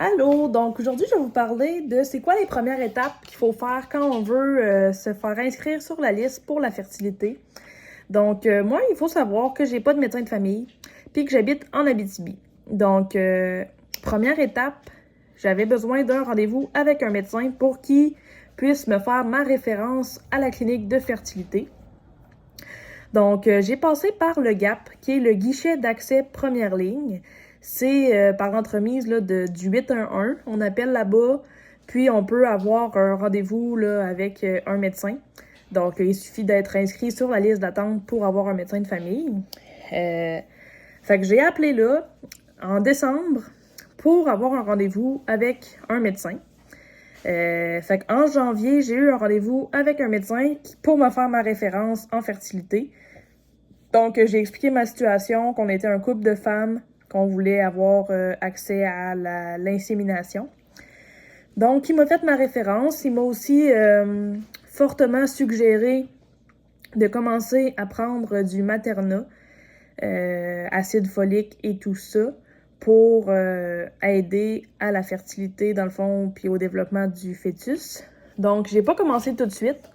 Allô, donc aujourd'hui je vais vous parler de c'est quoi les premières étapes qu'il faut faire quand on veut se faire inscrire sur la liste pour la fertilité. Donc moi, il faut savoir que j'ai pas de médecin de famille puis que j'habite en Abitibi. Donc première étape, j'avais besoin d'un rendez-vous avec un médecin pour qu'il puisse me faire ma référence à la clinique de fertilité. Donc j'ai passé par le GAP, qui est le guichet d'accès première ligne. C'est par l'entremise du 811, on appelle là-bas, puis on peut avoir un rendez-vous là, avec un médecin. Donc, il suffit d'être inscrit sur la liste d'attente pour avoir un médecin de famille. Fait que j'ai appelé là en décembre pour avoir un rendez-vous avec un médecin. Fait qu'en janvier, j'ai eu un rendez-vous avec un médecin pour me faire ma référence en fertilité. Donc, j'ai expliqué ma situation, qu'on était un couple de femmes, qu'on voulait avoir accès à l'insémination. Donc, il m'a fait ma référence. Il m'a aussi fortement suggéré de commencer à prendre du Materna, acide folique et tout ça, pour aider à la fertilité, dans le fond, puis au développement du fœtus. Donc, j'ai pas commencé tout de suite.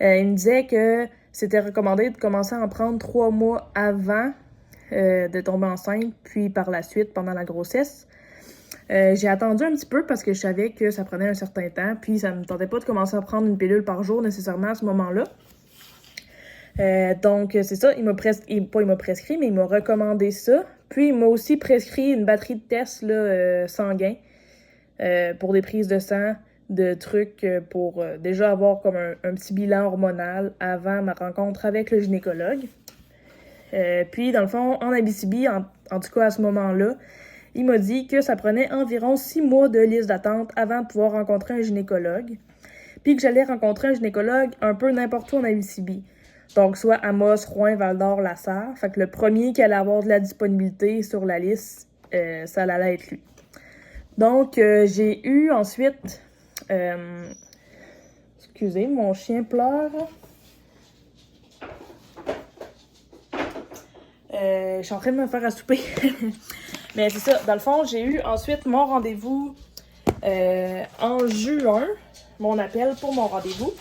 Il me disait que c'était recommandé de commencer à en prendre 3 mois avant de tomber enceinte, puis par la suite, pendant la grossesse. J'ai attendu un petit peu parce que je savais que ça prenait un certain temps, puis ça me tentait pas de commencer à prendre une pilule par jour nécessairement à ce moment-là. Donc, c'est ça, il m'a prescrit, mais il m'a recommandé ça. Puis, il m'a aussi prescrit une batterie de tests là, sanguins pour des prises de sang, de trucs pour déjà avoir comme un petit bilan hormonal avant ma rencontre avec le gynécologue. Puis, dans le fond, en Abitibi, en tout cas à ce moment-là, il m'a dit que ça prenait environ 6 mois de liste d'attente avant de pouvoir rencontrer un gynécologue. Puis que j'allais rencontrer un gynécologue un peu n'importe où en Abitibi. Donc, soit Amos, Rouyn, Val-d'Or, Lassar. Fait que le premier qui allait avoir de la disponibilité sur la liste, ça allait être lui. Donc, j'ai eu ensuite... excusez, mon chien pleure. Je suis en train de me faire à souper. Mais c'est ça, dans le fond, j'ai eu ensuite mon rendez-vous en juin, mon appel pour mon rendez-vous.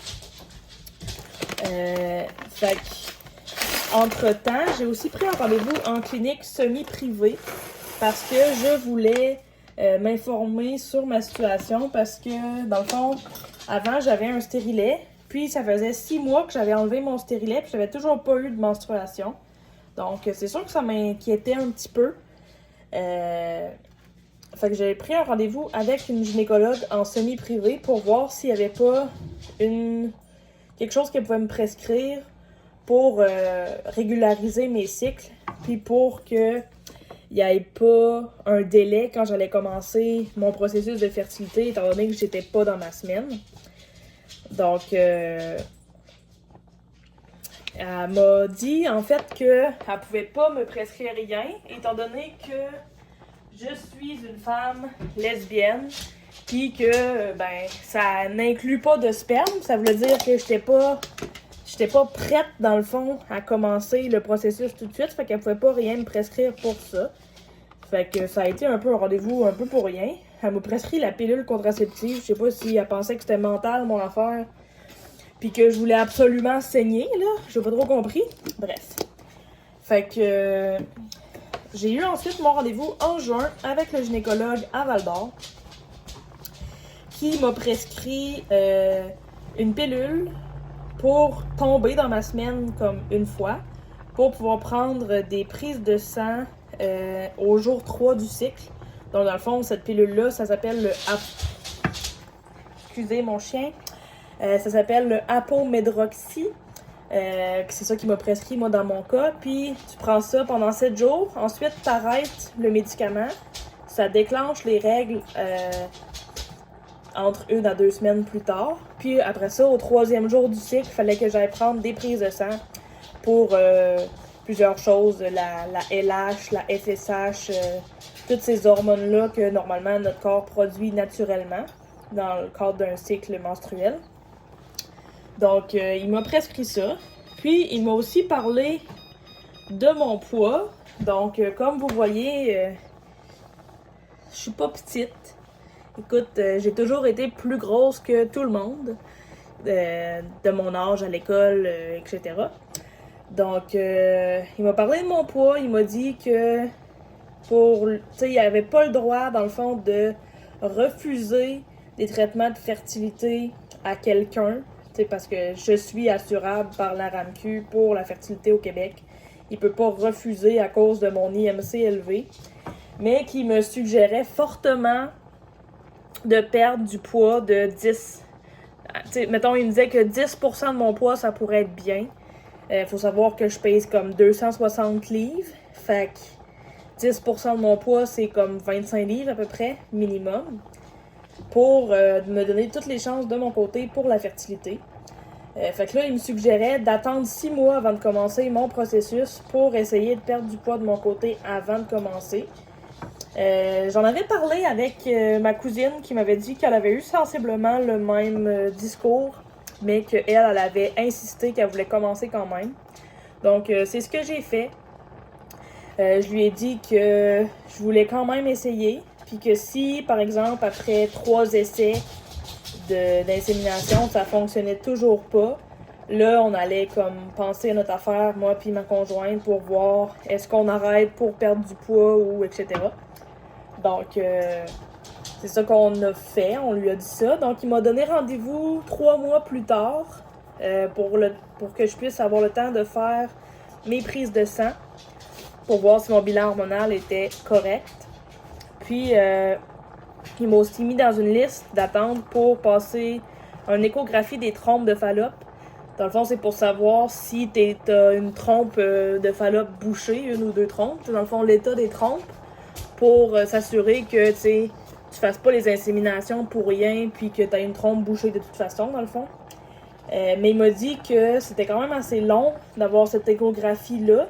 Fait que, entre-temps, j'ai aussi pris un rendez-vous en clinique semi-privée parce que je voulais m'informer sur ma situation parce que, dans le fond, avant, j'avais un stérilet, puis ça faisait 6 mois que j'avais enlevé mon stérilet, puis j'avais toujours pas eu de menstruation. Donc, c'est sûr que ça m'inquiétait un petit peu. Fait que j'avais pris un rendez-vous avec une gynécologue en semi-privé pour voir s'il n'y avait pas quelque chose qu'elle pouvait me prescrire pour régulariser mes cycles, puis pour que il n'y ait pas un délai quand j'allais commencer mon processus de fertilité, étant donné que j'étais pas dans ma semaine. Donc, elle m'a dit en fait qu'elle pouvait pas me prescrire rien, étant donné que je suis une femme lesbienne, puis que ça n'inclut pas de sperme. Ça veut dire que j'étais pas prête dans le fond à commencer le processus tout de suite, fait qu'elle pouvait pas rien me prescrire pour ça. Fait que ça a été un peu un rendez-vous un peu pour rien. Elle m'a prescrit la pilule contraceptive. Je sais pas si elle pensait que c'était mental mon affaire, puis que je voulais absolument saigner là. J'ai pas trop compris. Bref. Fait que j'ai eu ensuite mon rendez-vous en juin avec le gynécologue à Val-d'Or qui m'a prescrit une pilule pour tomber dans ma semaine comme une fois, pour pouvoir prendre des prises de sang au jour 3 du cycle. Donc dans le fond, cette pilule-là, ça s'appelle le Excusez mon chien. Ça s'appelle le Apomedroxy. C'est ça qui m'a prescrit, moi, dans mon cas. Puis, tu prends ça pendant 7 jours. Ensuite, tu arrêtes le médicament. Ça déclenche les règles entre 1 à 2 semaines plus tard. Puis, après ça, au 3e jour du cycle, il fallait que j'aille prendre des prises de sang pour plusieurs choses. La LH, la FSH, toutes ces hormones-là que, normalement, notre corps produit naturellement dans le cadre d'un cycle menstruel. Donc, il m'a prescrit ça. Puis, il m'a aussi parlé de mon poids. Donc, comme vous voyez, je suis pas petite. Écoute, j'ai toujours été plus grosse que tout le monde, de mon âge à l'école, etc. Donc, il m'a parlé de mon poids, il m'a dit que tu sais, il avait pas le droit, dans le fond, de refuser des traitements de fertilité à quelqu'un, tu sais, parce que je suis assurable par la RAMQ pour la fertilité au Québec. Il peut pas refuser à cause de mon IMC élevé, mais qui me suggérait fortement de perdre du poids de 10. T'sais, mettons, il me disait que 10% de mon poids, ça pourrait être bien. Faut savoir que je pèse comme 260 livres. Fait que 10% de mon poids, c'est comme 25 livres à peu près, minimum. Pour me donner toutes les chances de mon côté pour la fertilité. Fait que là, il me suggérait d'attendre 6 mois avant de commencer mon processus pour essayer de perdre du poids de mon côté avant de commencer. J'en avais parlé avec ma cousine qui m'avait dit qu'elle avait eu sensiblement le même discours, mais qu'elle avait insisté qu'elle voulait commencer quand même. Donc, c'est ce que j'ai fait. Je lui ai dit que je voulais quand même essayer, puis que si, par exemple, après 3 essais d'insémination, ça fonctionnait toujours pas, là, on allait comme penser à notre affaire, moi puis ma conjointe, pour voir est-ce qu'on arrête pour perdre du poids ou etc. Donc, c'est ça qu'on a fait, on lui a dit ça. Donc, il m'a donné rendez-vous 3 mois plus tard pour que je puisse avoir le temps de faire mes prises de sang pour voir si mon bilan hormonal était correct. Puis, il m'a aussi mis dans une liste d'attente pour passer une échographie des trompes de Fallope. Dans le fond, c'est pour savoir si t'as une trompe de Fallope bouchée, une ou deux trompes. Dans le fond, l'état des trompes, pour s'assurer que tu fasses pas les inséminations pour rien puis que tu as une trompe bouchée de toute façon, dans le fond. Mais il m'a dit que c'était quand même assez long d'avoir cette échographie-là.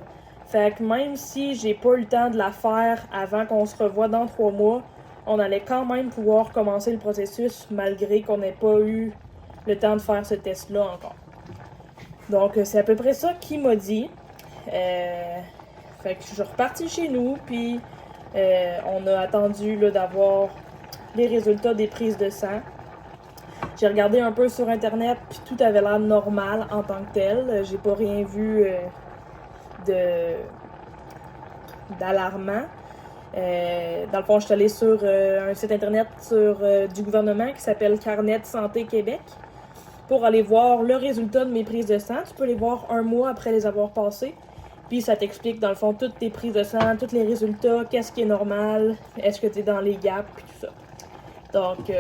Fait que même si j'ai pas eu le temps de la faire avant qu'on se revoie dans 3 mois, on allait quand même pouvoir commencer le processus malgré qu'on n'ait pas eu le temps de faire ce test-là encore. Donc, c'est à peu près ça qu'il m'a dit. Fait que je suis repartie chez nous, puis on a attendu là, d'avoir les résultats des prises de sang. J'ai regardé un peu sur internet, puis tout avait l'air normal en tant que tel. J'ai pas rien vu d'alarmant. Dans le fond, je suis allée sur un site internet du gouvernement qui s'appelle Carnet de Santé Québec pour aller voir le résultat de mes prises de sang. Tu peux les voir 1 mois après les avoir passées. Puis ça t'explique, dans le fond, toutes tes prises de sang, tous les résultats, qu'est-ce qui est normal, est-ce que tu es dans les gaps, puis tout ça. Donc,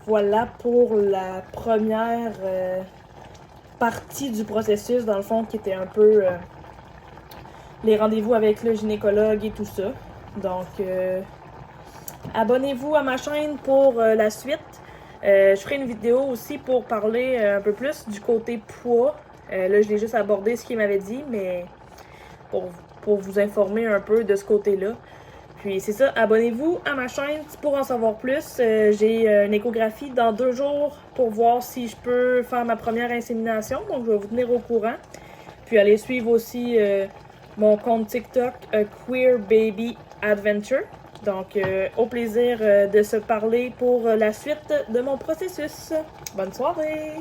voilà pour la première partie du processus, dans le fond, qui était un peu les rendez-vous avec le gynécologue et tout ça. Donc, abonnez-vous à ma chaîne pour la suite. Je ferai une vidéo aussi pour parler un peu plus du côté poids. Là, je l'ai juste abordé ce qu'il m'avait dit, mais pour vous informer un peu de ce côté-là. Puis c'est ça, abonnez-vous à ma chaîne pour en savoir plus. J'ai une échographie dans 2 jours pour voir si je peux faire ma première insémination. Donc, je vais vous tenir au courant. Puis allez suivre aussi mon compte TikTok Queer Baby Adventure. Donc, au plaisir de se parler pour la suite de mon processus. Bonne soirée!